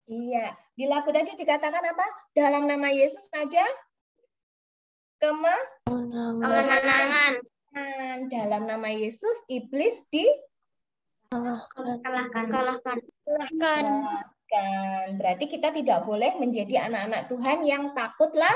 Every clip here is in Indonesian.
Iya, di lagu tadi dikatakan apa? Dalam nama Yesus ada Kemenangan. dalam nama Yesus iblis Kalahkan. dikalahkan. Berarti kita tidak boleh menjadi anak-anak Tuhan yang takutlah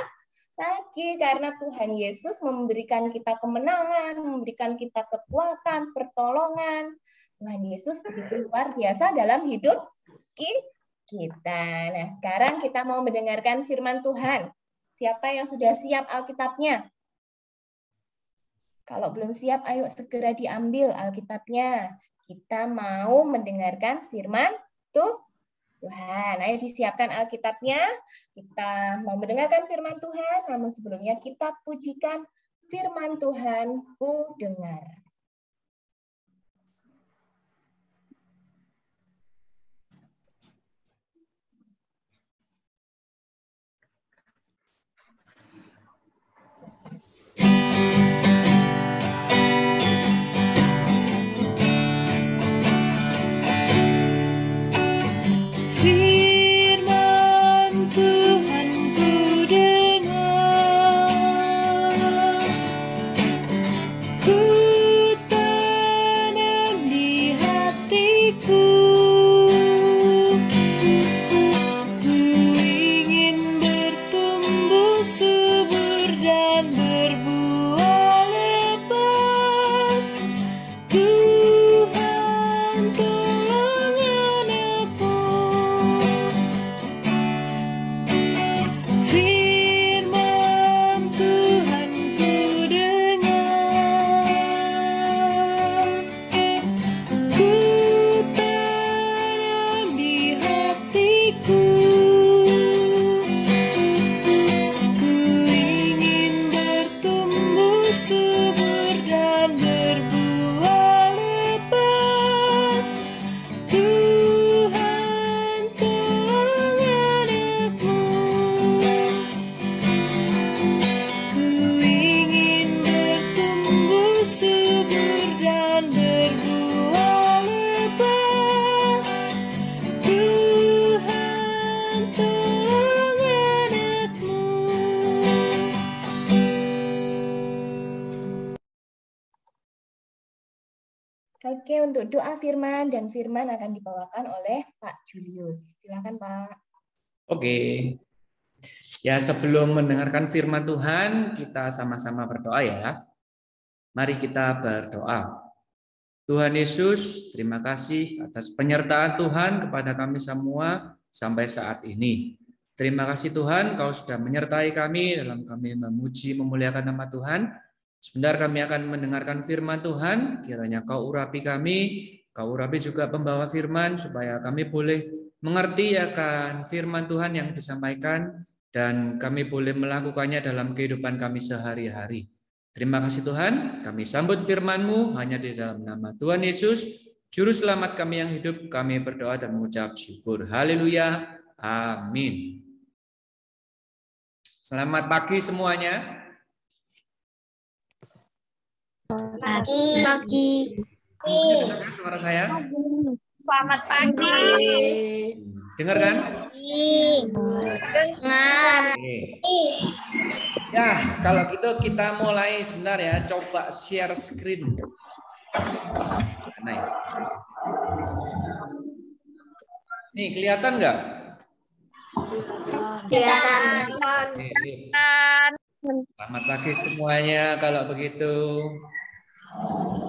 lagi, karena Tuhan Yesus memberikan kita kemenangan, memberikan kita kekuatan, pertolongan. Tuhan Yesus begitu luar biasa dalam hidup kita. Nah, sekarang kita mau mendengarkan firman Tuhan. Siapa yang sudah siap Alkitabnya? Kalau belum siap, ayo segera diambil Alkitabnya. Kita mau mendengarkan firman Tuhan. Ayo disiapkan Alkitabnya. Kita mau mendengarkan firman Tuhan, namun sebelumnya kita pujikan firman Tuhan, ku dengar. Oke, untuk doa firman dan firman akan dibawakan oleh Pak Julius. Silakan Pak. Oke. Ya, sebelum mendengarkan firman Tuhan, kita sama-sama berdoa ya. Mari kita berdoa. Tuhan Yesus, terima kasih atas penyertaan Tuhan kepada kami semua sampai saat ini. Terima kasih Tuhan, Kau sudah menyertai kami dalam kami memuji, memuliakan nama Tuhan. Sebentar kami akan mendengarkan firman Tuhan, kiranya Kau urapi kami, Kau urapi juga pembawa firman, supaya kami boleh mengerti akan firman Tuhan yang disampaikan, dan kami boleh melakukannya dalam kehidupan kami sehari-hari. Terima kasih Tuhan, kami sambut firman-Mu hanya di dalam nama Tuhan Yesus, Juru Selamat kami yang hidup, kami berdoa dan mengucap syukur. Haleluya, amin. Selamat pagi semuanya. Pagi. Semuanya dengarkan suara saya? Selamat pagi. Dengar kan? Dengar. Ya, kalau gitu kita mulai sebentar ya. Coba share screen. Mana ya? Nih, kelihatan nggak? Kelihatan. Selamat pagi semuanya. Kalau begitu,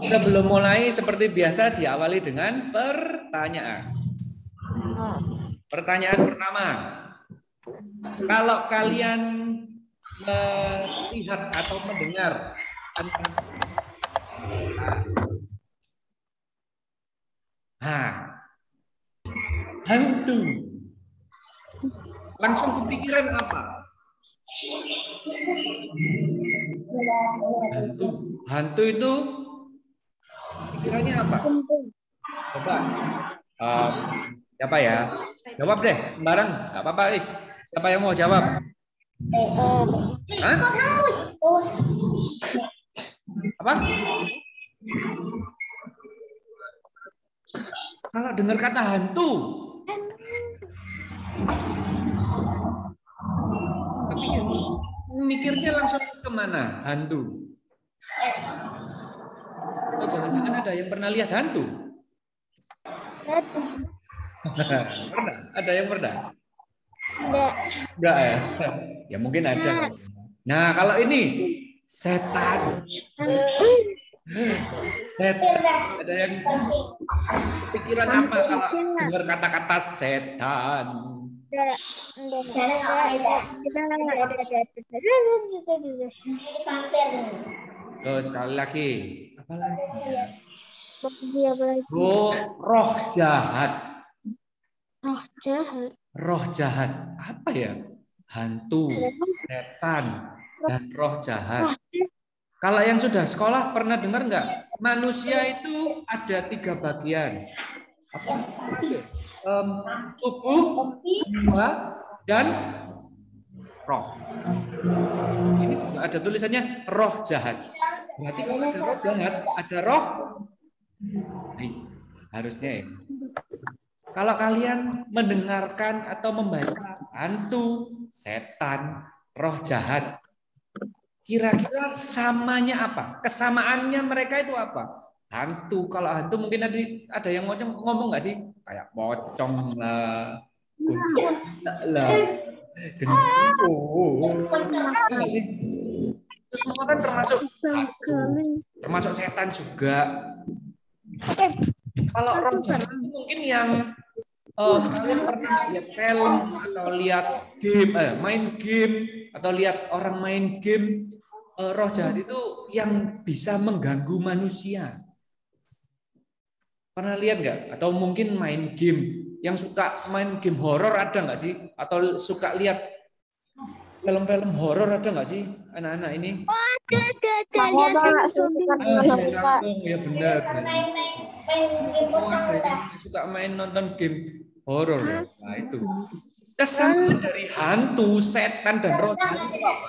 kita belum mulai seperti biasa diawali dengan pertanyaan. Pertanyaan pertama. Kalau kalian melihat atau mendengar tentang hantu, langsung kepikiran apa? Hantu itu pikirannya apa? Coba siapa ya? Jawab deh, sembarang, nggak apa-apa, Is. Siapa yang mau jawab? Hah? Apa? Kalau dengar kata hantu, mikirnya langsung kemana? Hantu. Oh, jangan-jangan ada yang pernah lihat hantu? Pernah? Ada yang pernah? Enggak ya? Ya mungkin ada. Nah, kalau ini setan. Ada yang pikiran apa kalau dengar kata-kata setan? Loh, sekali lagi. Apa lagi? Oh, roh jahat. Roh jahat. Roh jahat. Apa ya? Hantu, setan, dan roh jahat. Kalau yang sudah sekolah pernah dengar nggak? Manusia itu ada 3 bagian. Apa aja? Tubuh, jiwa, dan roh. Ini juga ada tulisannya roh jahat. Berarti kalau ada roh jahat, ada roh. Nih, harusnya ya. Kalau kalian mendengarkan atau membaca hantu, setan, roh jahat, kira-kira samanya apa? Kesamaannya mereka itu apa? Hantu. Kalau hantu mungkin ada yang ngomong nggak sih? Kayak pocong lah, kuntilanak lah, genderuwo. Enggak sih? Itu semua kan termasuk hantu, termasuk setan juga. Kalau roh jahat itu mungkin yang kalian pernah lihat film atau lihat game, main game atau lihat orang main game. Roh jahat itu yang bisa mengganggu manusia. Pernah lihat nggak? Atau mungkin main game. Yang suka main game horor ada nggak sih? Atau suka lihat film-film horor ada nggak sih anak-anak ini? Ya benar. Oh, ada yang suka main nonton game horor. Nah itu. Kesamaan dari hantu, setan, dan roh jahat itu apa?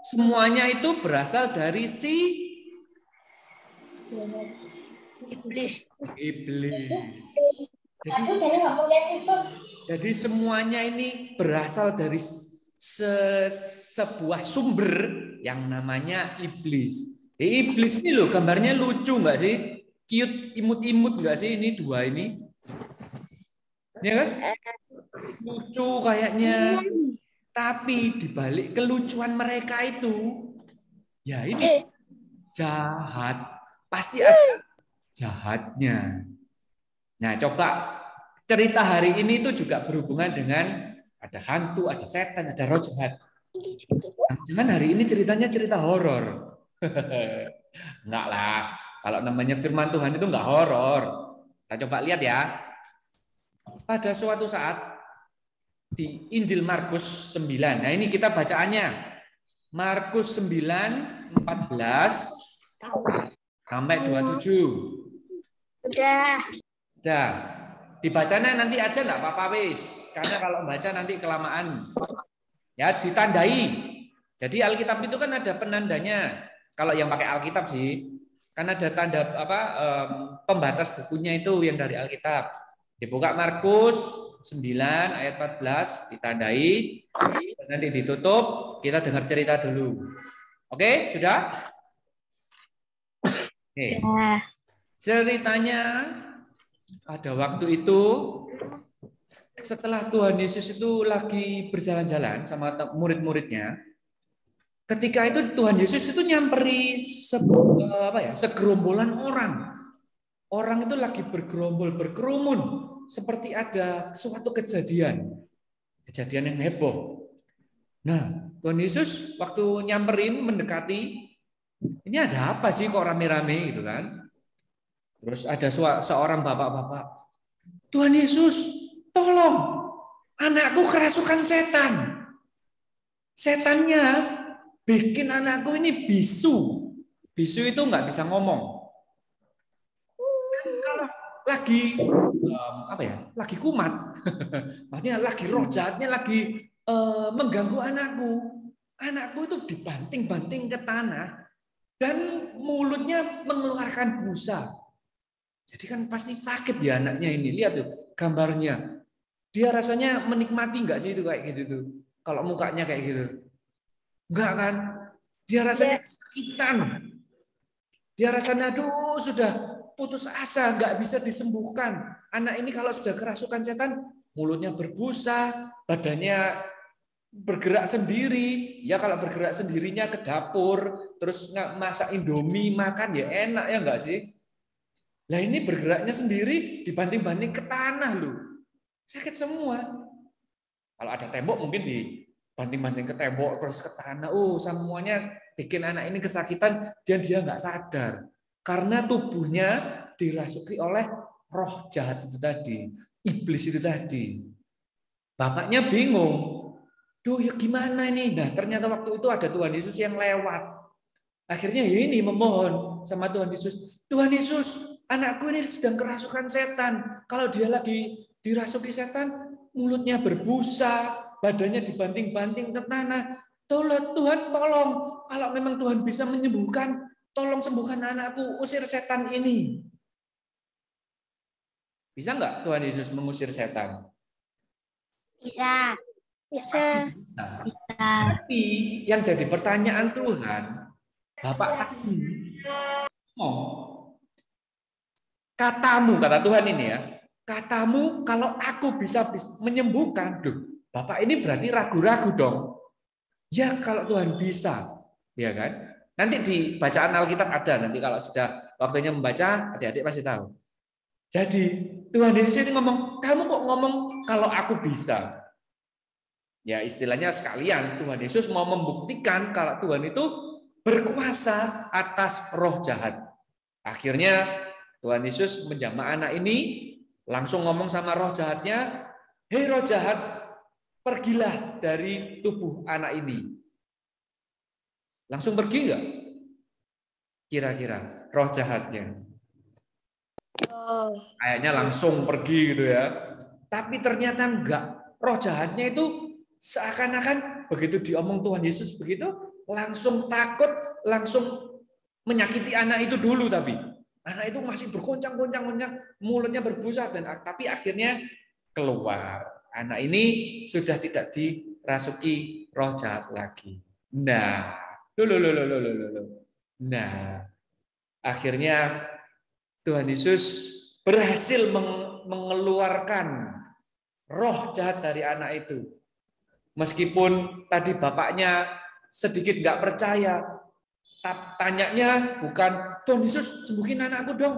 Semuanya itu berasal dari si Iblis. iblis. Jadi semuanya ini berasal dari sebuah sumber yang namanya iblis. Iblis ini loh gambarnya lucu nggak sih? Cute, imut-imut nggak sih ini dua ini? Ya kan? Lucu kayaknya. Tapi dibalik kelucuan mereka itu, ya ini jahat. Pasti ada jahatnya. Nah, coba cerita hari ini itu juga berhubungan dengan ada hantu, ada setan, ada roh jahat. Jangan hari ini ceritanya cerita horor. Enggak lah. Kalau namanya firman Tuhan itu enggak horor. Kita coba lihat ya. Pada suatu saat di Injil Markus 9. Nah, ini kita bacaannya. Markus 9 14 sampai 27. Sudah. Dibacanya nanti aja enggak apa-apa wis. Karena kalau baca nanti kelamaan. Ya, ditandai. Jadi Alkitab itu kan ada penandanya. Kalau yang pakai Alkitab sih, kan ada tanda pembatas bukunya itu yang dari Alkitab. Dibuka Markus 9 ayat 14, ditandai, nanti ditutup, kita dengar cerita dulu. Oke, sudah? Oke. Ceritanya pada waktu itu setelah Tuhan Yesus itu lagi berjalan-jalan sama murid-muridnya, ketika itu Tuhan Yesus itu nyamperi segerombolan orang. Orang itu lagi bergerombol, berkerumun, seperti ada suatu kejadian yang heboh. Nah, Tuhan Yesus waktu nyamperin, mendekati, ini ada apa sih kok rame-rame gitu kan? Terus ada seorang bapak-bapak, Tuhan Yesus, tolong, anakku kerasukan setan. Setannya bikin anakku ini bisu. Bisu itu nggak bisa ngomong. Kalau lagi lagi kumat, maksudnya lagi roh jahatnya lagi mengganggu anakku. Anakku itu dibanting-banting ke tanah dan mulutnya mengeluarkan busa. Jadi kan pasti sakit ya anaknya ini. Lihat tuh gambarnya. Dia rasanya menikmati nggak sih itu kayak gitu tuh? Kalau mukanya kayak gitu. Enggak kan? Dia rasanya kesakitan. Dia rasanya aduh sudah putus asa, nggak bisa disembuhkan. Anak ini kalau sudah kerasukan setan, mulutnya berbusa, badannya bergerak sendiri. Ya kalau bergerak sendirinya ke dapur, terus masak Indomie makan ya enak ya enggak sih? Lah ini bergeraknya sendiri dibanting-banting ke tanah loh. Sakit semua. Kalau ada tembok mungkin dibanting-banting ke tembok terus ke tanah. Semuanya bikin anak ini kesakitan dan dia nggak sadar. Karena tubuhnya dirasuki oleh roh jahat itu tadi. Iblis itu tadi. Bapaknya bingung. Duh ya gimana ini? Nah ternyata waktu itu ada Tuhan Yesus yang lewat. Akhirnya ya ini memohon sama Tuhan Yesus. Tuhan Yesus, anakku ini sedang kerasukan setan. Kalau dia lagi dirasuki setan, mulutnya berbusa, badannya dibanting-banting ke tanah. Tuhan, tolong. Kalau memang Tuhan bisa menyembuhkan, tolong sembuhkan anakku, usir setan ini. Bisa nggak Tuhan Yesus mengusir setan? Bisa. Pasti bisa. Tapi yang jadi pertanyaan Tuhan, Bapak tadi katamu, kata Tuhan ini ya, katamu kalau aku bisa menyembuhkan, Bapak ini berarti ragu-ragu dong. Ya kalau Tuhan bisa, ya kan? Nanti di bacaan Alkitab ada, nanti kalau sudah waktunya membaca, adik-adik pasti tahu. Jadi Tuhan Yesus ini ngomong, kamu kok ngomong kalau aku bisa? Ya istilahnya sekalian Tuhan Yesus mau membuktikan kalau Tuhan itu berkuasa atas roh jahat. Akhirnya Tuhan Yesus menjamah anak ini, langsung ngomong sama roh jahatnya, hei roh jahat, pergilah dari tubuh anak ini. Langsung pergi enggak? Kira-kira roh jahatnya. Kayaknya langsung pergi gitu ya. Tapi ternyata enggak. Roh jahatnya itu seakan-akan begitu diomong Tuhan Yesus begitu, langsung takut, langsung menyakiti anak itu dulu. Tapi anak itu masih bergoncang-goncang, mulutnya berbusa, tapi akhirnya keluar. Anak ini sudah tidak dirasuki roh jahat lagi. Nah, akhirnya Tuhan Yesus berhasil mengeluarkan roh jahat dari anak itu. Meskipun tadi bapaknya sedikit nggak percaya, tanyanya bukan, Tuhan Yesus sembuhin anakku dong.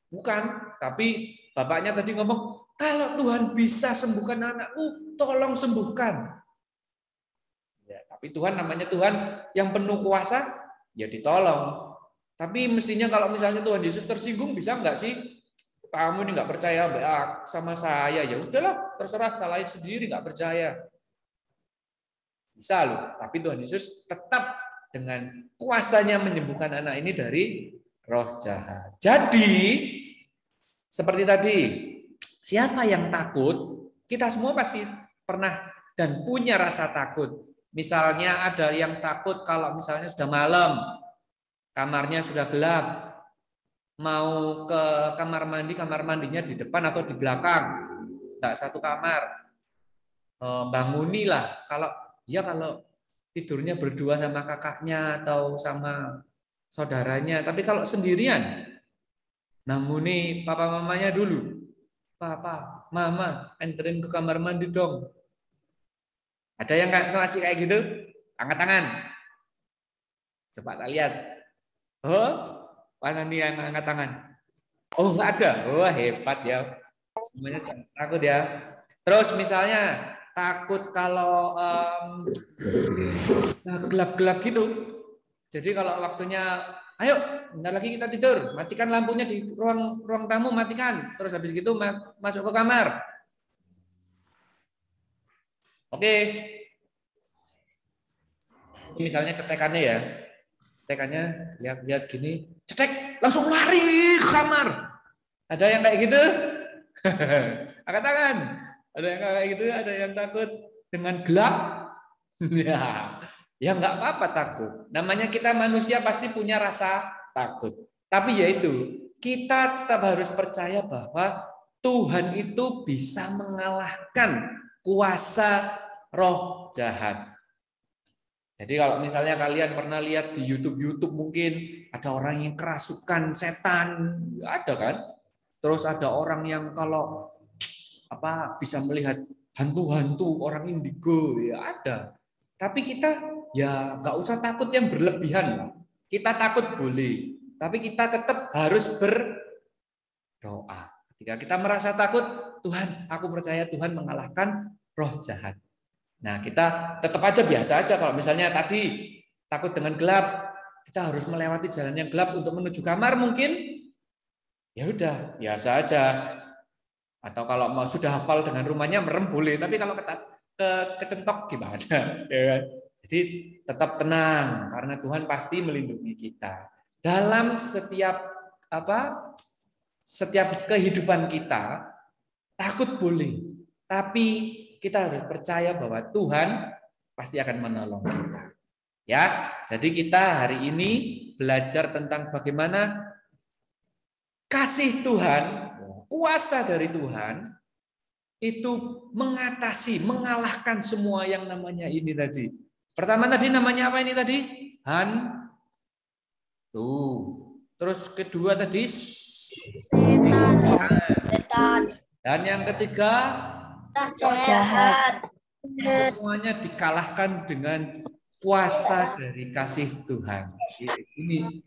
Bukan, tapi bapaknya tadi ngomong, kalau Tuhan bisa sembuhkan anakku, tolong sembuhkan. Ya, tapi Tuhan namanya Tuhan yang penuh kuasa, ya ditolong. Tapi mestinya kalau misalnya Tuhan Yesus tersinggung, bisa nggak sih? Kamu ini nggak percaya sama saya, ya udahlah, terserah salahin sendiri, nggak percaya. Bisa loh, tapi Tuhan Yesus tetap dengan kuasanya menyembuhkan anak ini dari roh jahat. Jadi, seperti tadi, siapa yang takut? Kita semua pasti pernah dan punya rasa takut. Misalnya ada yang takut kalau misalnya sudah malam, kamarnya sudah gelap, mau ke kamar mandinya di depan atau di belakang, tidak satu kamar. Bangunilah kalau tidurnya berdua sama kakaknya atau sama saudaranya. Tapi kalau sendirian, banguni papa mamanya dulu. Papa, mama, enterin ke kamar mandi dong. Ada yang masih kayak gitu? Angkat tangan. Coba kita lihat. Mana nih yang angkat tangan? Oh, enggak ada. Wah, hebat ya. Semuanya takut ya. Terus misalnya takut kalau gelap-gelap gitu. Jadi kalau waktunya, ayo, bentar lagi kita tidur, matikan lampunya di ruang tamu, matikan. Terus habis gitu masuk ke kamar. Oke. Ini misalnya cetekannya ya. Cetekannya lihat gini, cetek, langsung lari ke kamar. Ada yang kayak gitu? Angkat tangan. Ada yang kayak gitu, ada yang takut dengan gelap? Ya nggak apa-apa takut. Namanya kita manusia pasti punya rasa takut. Tapi yaitu kita tetap harus percaya bahwa Tuhan itu bisa mengalahkan kuasa roh jahat. Jadi kalau misalnya kalian pernah lihat di YouTube mungkin ada orang yang kerasukan setan, ada kan? Terus ada orang yang kalau bisa melihat hantu-hantu orang indigo, ya ada. Tapi kita ya nggak usah takut yang berlebihan. Kita takut boleh, tapi kita tetap harus berdoa. Ketika kita merasa takut, Tuhan, aku percaya Tuhan mengalahkan roh jahat. Nah, kita tetap aja biasa aja. Kalau misalnya tadi takut dengan gelap, kita harus melewati jalan yang gelap untuk menuju kamar mungkin. Ya udah, biasa aja. Atau kalau mau sudah hafal dengan rumahnya merem boleh, tapi kalau kecentok gimana? Ya. Jadi tetap tenang karena Tuhan pasti melindungi kita. Dalam setiap kehidupan kita, takut boleh, tapi kita harus percaya bahwa Tuhan pasti akan menolong kita. Ya, jadi kita hari ini belajar tentang bagaimana kasih Tuhan, kuasa dari Tuhan itu mengatasi, mengalahkan semua yang namanya ini tadi. Pertama tadi namanya apa ini tadi? Terus kedua tadi Setan. Dan yang ketiga Jahat. Semuanya dikalahkan dengan kuasa dari kasih Tuhan. Ini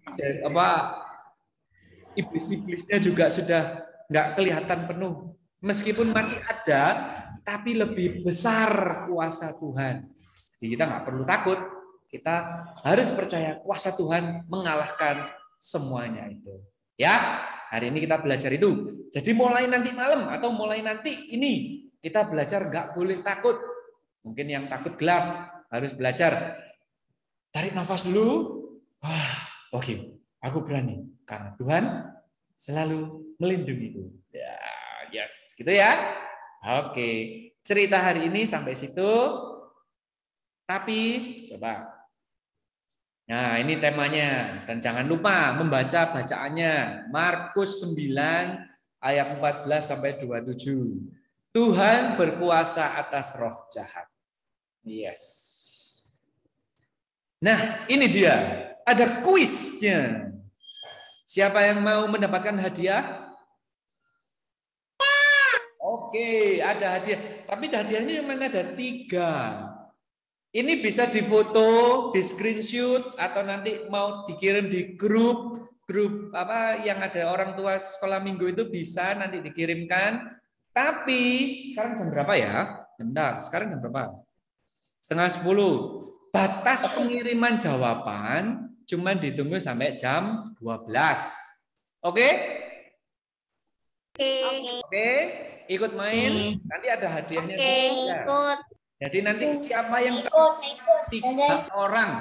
iblis-iblisnya juga sudah nggak kelihatan penuh. Meskipun masih ada, tapi lebih besar kuasa Tuhan. Jadi kita nggak perlu takut. Kita harus percaya kuasa Tuhan mengalahkan semuanya itu. Ya, hari ini kita belajar itu. Jadi mulai nanti malam atau mulai nanti ini kita belajar nggak boleh takut. Mungkin yang takut gelap harus belajar. Tarik nafas dulu. Oke, aku berani karena Tuhan selalu melindungiku. Ya, yes, gitu ya. Oke, cerita hari ini sampai situ. Tapi coba. Nah, ini temanya dan jangan lupa membaca bacaannya. Markus 9 ayat 14 sampai 27. Tuhan berkuasa atas roh jahat. Yes. Nah, ini dia. Ada kuisnya. Siapa yang mau mendapatkan hadiah? Oke, ada hadiah. Tapi hadiahnya yang mana ada 3. Ini bisa difoto, di screenshot, atau nanti mau dikirim di grup yang ada orang tua sekolah minggu itu bisa nanti dikirimkan. Tapi sekarang jam berapa ya? Bentar, sekarang jam berapa? 9:30. Batas pengiriman jawaban cuma ditunggu sampai jam 12. Oke? Oke, ikut main. Nanti ada hadiahnya. Ikut. Jadi nanti siapa yang 3 orang,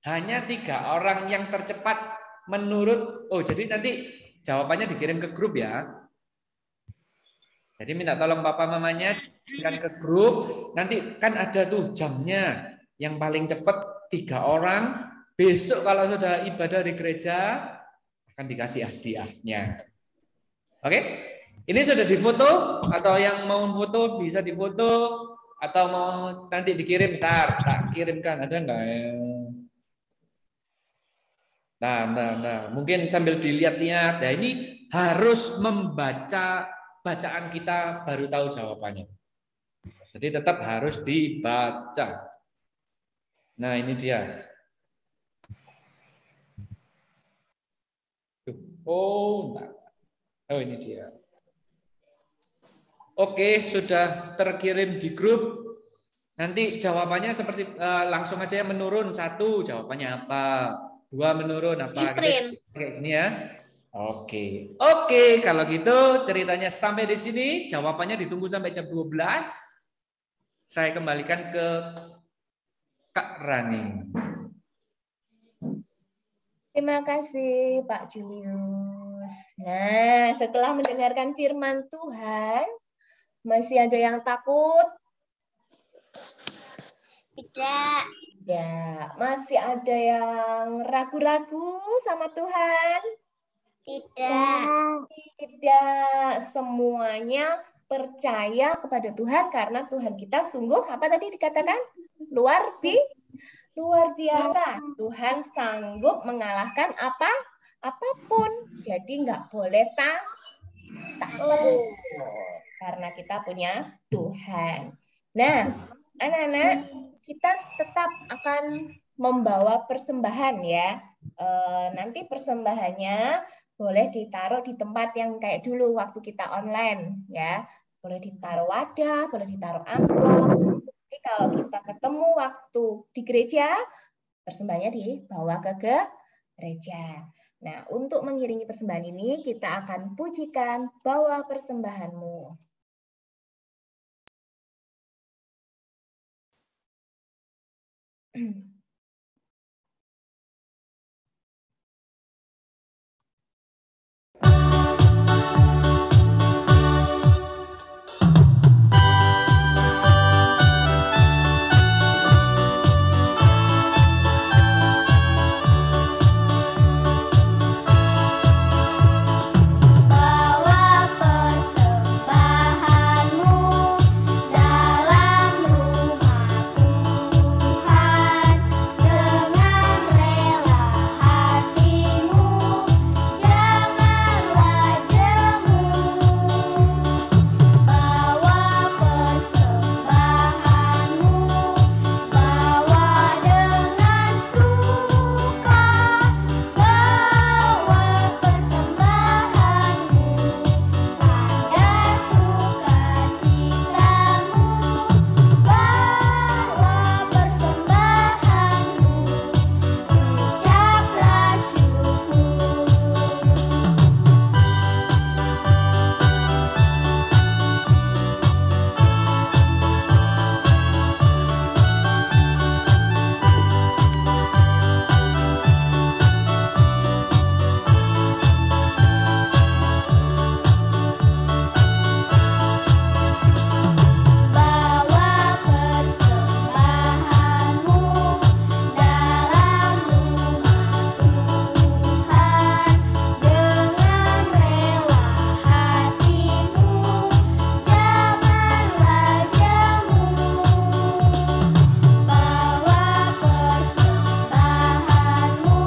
hanya 3 orang yang tercepat menurut. Jadi nanti jawabannya dikirim ke grup ya. Jadi minta tolong papa mamanya kirimkan ke grup. Nanti kan ada tuh jamnya. Yang paling cepat 3 orang. Besok kalau sudah ibadah di gereja akan dikasih hadiahnya. Oke? Ini sudah difoto atau yang mau foto bisa difoto atau mau nanti dikirim? Tak kirimkan, ada enggak? Nah, mungkin sambil dilihat-lihat. Nah, ini harus membaca bacaan kita baru tahu jawabannya. Jadi tetap harus dibaca. Nah, ini dia. Oh, ini dia. Oke, sudah terkirim di grup. Nanti jawabannya seperti langsung aja ya, menurun. 1 jawabannya apa? 2 menurun apa? Oke, ini ya. Oke, kalau gitu ceritanya sampai di sini. Jawabannya ditunggu sampai jam 12. Saya kembalikan ke Kak Rani. Terima kasih Pak Julius. Nah, setelah mendengarkan firman Tuhan, masih ada yang takut? Tidak. Ya, masih ada yang ragu-ragu sama Tuhan? Tidak. Tidak semuanya percaya kepada Tuhan karena Tuhan kita sungguh apa tadi dikatakan? Luar biasa. Tuhan sanggup mengalahkan apapun. Jadi nggak boleh takut karena kita punya Tuhan. Nah, anak-anak, kita tetap akan membawa persembahan ya. Nanti persembahannya boleh ditaruh di tempat yang kayak dulu waktu kita online ya. Boleh ditaruh wadah, boleh ditaruh amplop. Jadi kalau kita ketemu waktu di gereja, persembahannya dibawa ke gereja. Nah, untuk mengiringi persembahan ini, kita akan pujikan bawa persembahanmu. Bawa persembahanmu dalam rumah Tuhan dengan rela hatimu, janganlah jemu. Bawa persembahanmu, bawa dengan suka, bawa persembahanmu, tanda sukacitamu, bawa persembahanmu, ucaplah syukur. Bawa persembahanmu dalam rumah Tuhan dengan rela hatimu, janganlah jemu. Bawa persembahanmu,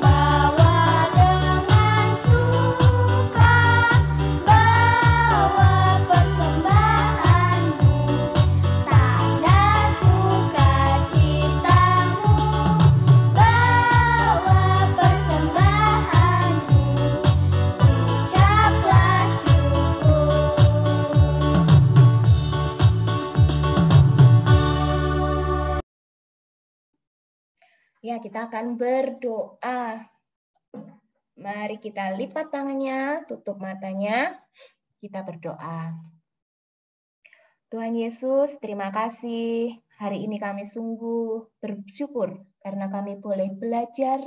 bawa dengan suka, bawa persembahanmu, tanda sukacitamu, bawa persembahanmu, ucaplah syukur. Ya, kita akan berdoa. Mari kita lipat tangannya, tutup matanya. Kita berdoa. Tuhan Yesus, terima kasih. Hari ini kami sungguh bersyukur karena kami boleh belajar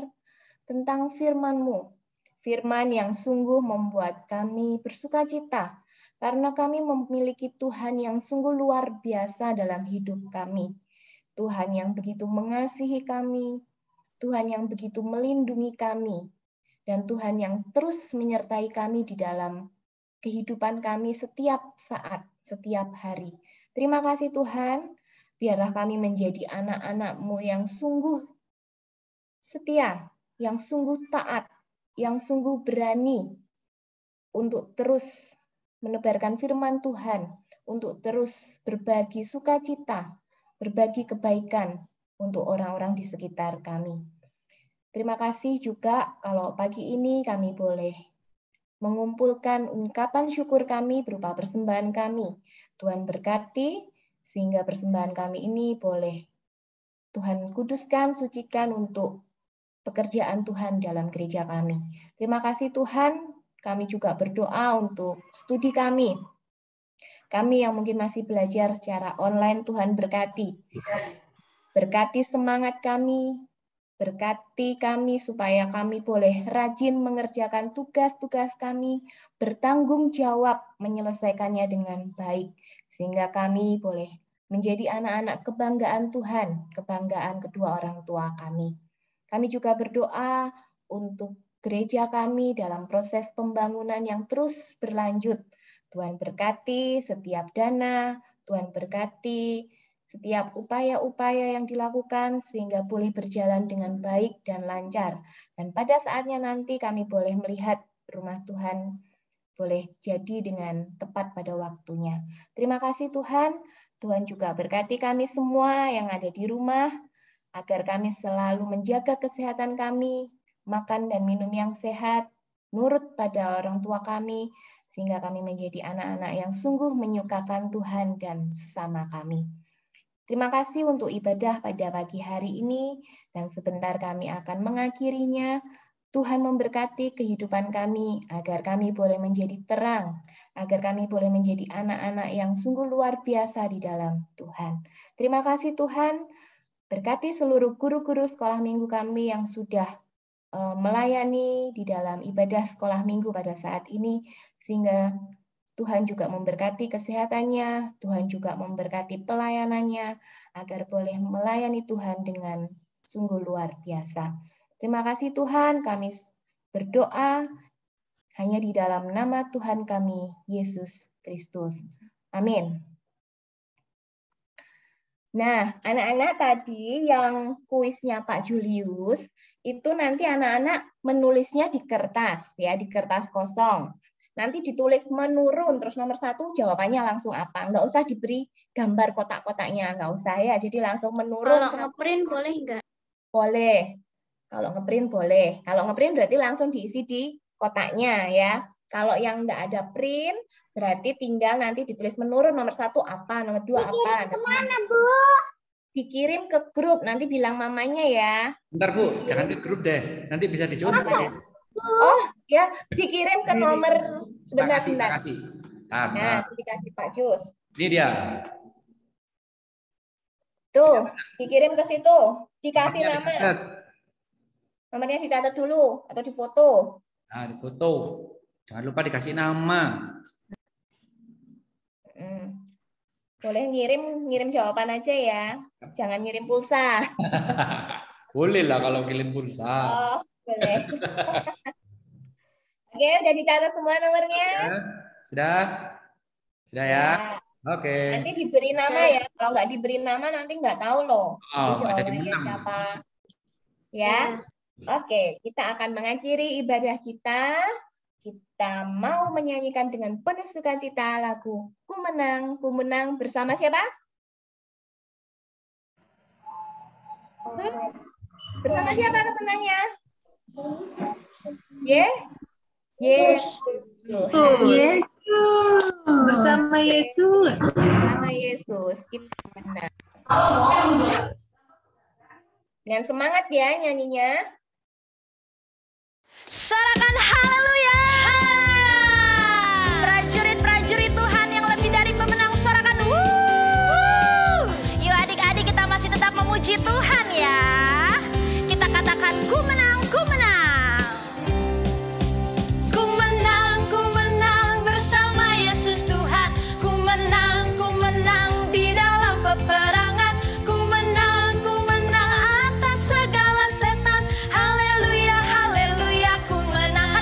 tentang firman-Mu. Firman yang sungguh membuat kami bersukacita karena kami memiliki Tuhan yang sungguh luar biasa dalam hidup kami. Tuhan yang begitu mengasihi kami, Tuhan yang begitu melindungi kami, dan Tuhan yang terus menyertai kami di dalam kehidupan kami setiap saat, setiap hari. Terima kasih Tuhan, biarlah kami menjadi anak-anak-Mu yang sungguh setia, yang sungguh taat, yang sungguh berani untuk terus menebarkan firman Tuhan, untuk terus berbagi sukacita, berbagi kebaikan untuk orang-orang di sekitar kami. Terima kasih juga kalau pagi ini kami boleh mengumpulkan ungkapan syukur kami berupa persembahan kami. Tuhan berkati sehingga persembahan kami ini boleh Tuhan kuduskan, sucikan untuk pekerjaan Tuhan dalam gereja kami. Terima kasih Tuhan, kami juga berdoa untuk studi kami. Kami yang mungkin masih belajar secara online, Tuhan berkati. Berkati semangat kami, berkati kami supaya kami boleh rajin mengerjakan tugas-tugas kami, bertanggung jawab menyelesaikannya dengan baik, sehingga kami boleh menjadi anak-anak kebanggaan Tuhan, kebanggaan kedua orang tua kami. Kami juga berdoa untuk gereja kami dalam proses pembangunan yang terus berlanjut. Tuhan berkati setiap dana, Tuhan berkati setiap upaya-upaya yang dilakukan sehingga boleh berjalan dengan baik dan lancar. Dan pada saatnya nanti kami boleh melihat rumah Tuhan boleh jadi dengan tepat pada waktunya. Terima kasih Tuhan. Tuhan juga berkati kami semua yang ada di rumah, agar kami selalu menjaga kesehatan kami, makan dan minum yang sehat, nurut pada orang tua kami, sehingga kami menjadi anak-anak yang sungguh menyukakan Tuhan dan sesama kami. Terima kasih untuk ibadah pada pagi hari ini, dan sebentar kami akan mengakhirinya. Tuhan memberkati kehidupan kami, agar kami boleh menjadi terang, agar kami boleh menjadi anak-anak yang sungguh luar biasa di dalam Tuhan. Terima kasih Tuhan, berkati seluruh guru-guru sekolah minggu kami yang sudah melayani di dalam ibadah sekolah minggu pada saat ini, sehingga Tuhan juga memberkati kesehatannya, Tuhan juga memberkati pelayanannya, agar boleh melayani Tuhan dengan sungguh luar biasa. Terima kasih Tuhan, kami berdoa hanya di dalam nama Tuhan kami, Yesus Kristus. Amin. Nah, anak-anak tadi yang kuisnya Pak Julius, itu nanti anak-anak menulisnya di kertas, ya, di kertas kosong. Nanti ditulis menurun, terus nomor 1 jawabannya langsung apa. Nggak usah diberi gambar kotak-kotaknya, nggak usah ya. Jadi langsung menurun. Kalau ngeprint boleh nggak? Boleh. Kalau ngeprint boleh. Kalau ngeprint berarti langsung diisi di kotaknya ya. Kalau yang nggak ada print, berarti tinggal nanti ditulis menurun nomor 1 apa, nomor 2 apa. Kemana, Bu? Dikirim ke grup, nanti bilang mamanya ya. Bentar Bu, jangan ke grup deh. Nanti bisa dicontoh. Oh ya, dikirim ke nomor sebentar. Tak kasih. Nah, dikasih Pak Jus. Ini dia. Tuh, dikirim ke situ. Dikasih nama. Dicatat. Nomornya dicatat dulu atau difoto. Nah, difoto. Jangan lupa dikasih nama. Boleh ngirim jawaban aja ya. Jangan ngirim pulsa. Boleh lah kalau kirim pulsa. Oh, boleh. Oke, udah dicatat semua nomornya? Sudah? Sudah ya? Oke. Nanti diberi nama ya. Kalau nggak diberi nama nanti nggak tahu loh. Oh, jawabannya siapa. Ya. Oke, kita akan mengakhiri ibadah kita. Kita mau menyanyikan dengan penuh sukacita lagu Ku Menang bersama siapa? Bersama siapa pemenangnya? Yesus. Bersama Yesus. Bersama Yesus kita menang. Dengan semangat ya nyanyinya. Sorakan haleluya. Prajurit-prajurit Tuhan yang lebih dari pemenang, sorakan wuh. Yuk adik-adik, kita masih tetap memuji Tuhan ya. Kita katakan ku menang, ku menang. Ku menang bersama Yesus Tuhan. Ku menang di dalam peperangan. Ku menang atas segala setan. Haleluya, haleluya, ku menang.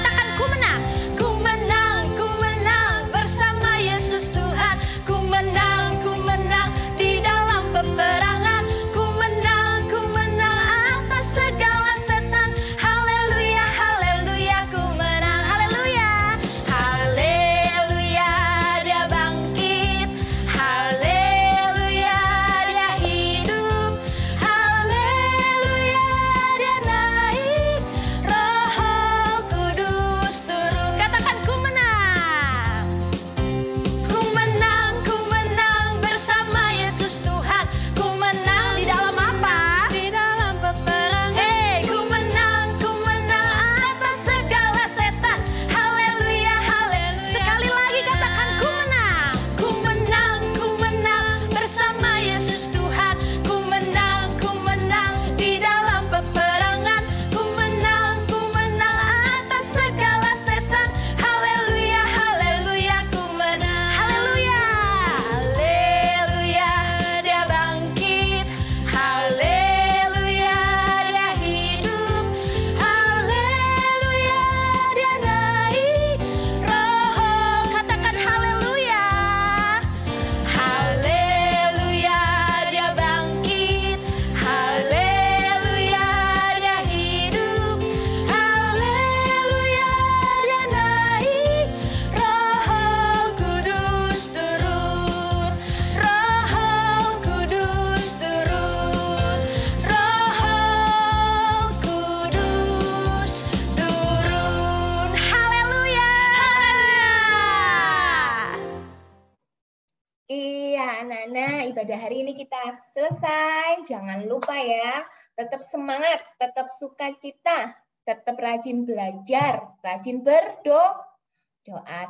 anak-anak, ibadah hari ini kita selesai. Jangan lupa ya, tetap semangat, tetap sukacita, tetap rajin belajar, rajin berdoa.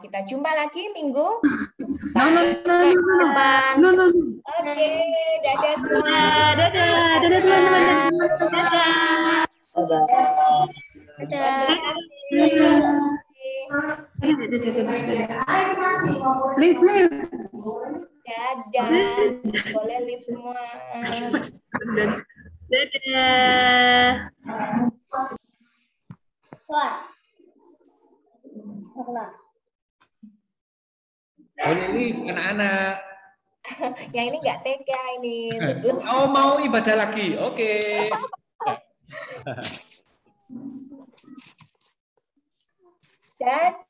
Kita jumpa lagi minggu depan. No. Oke, dadah semua. Dadah teman-teman. Dadah. Live. Dadah. Boleh live semua. Dadah. Boleh live anak-anak. Yang ini nggak tega ini. Oh, mau ibadah lagi. Oke. Dadah.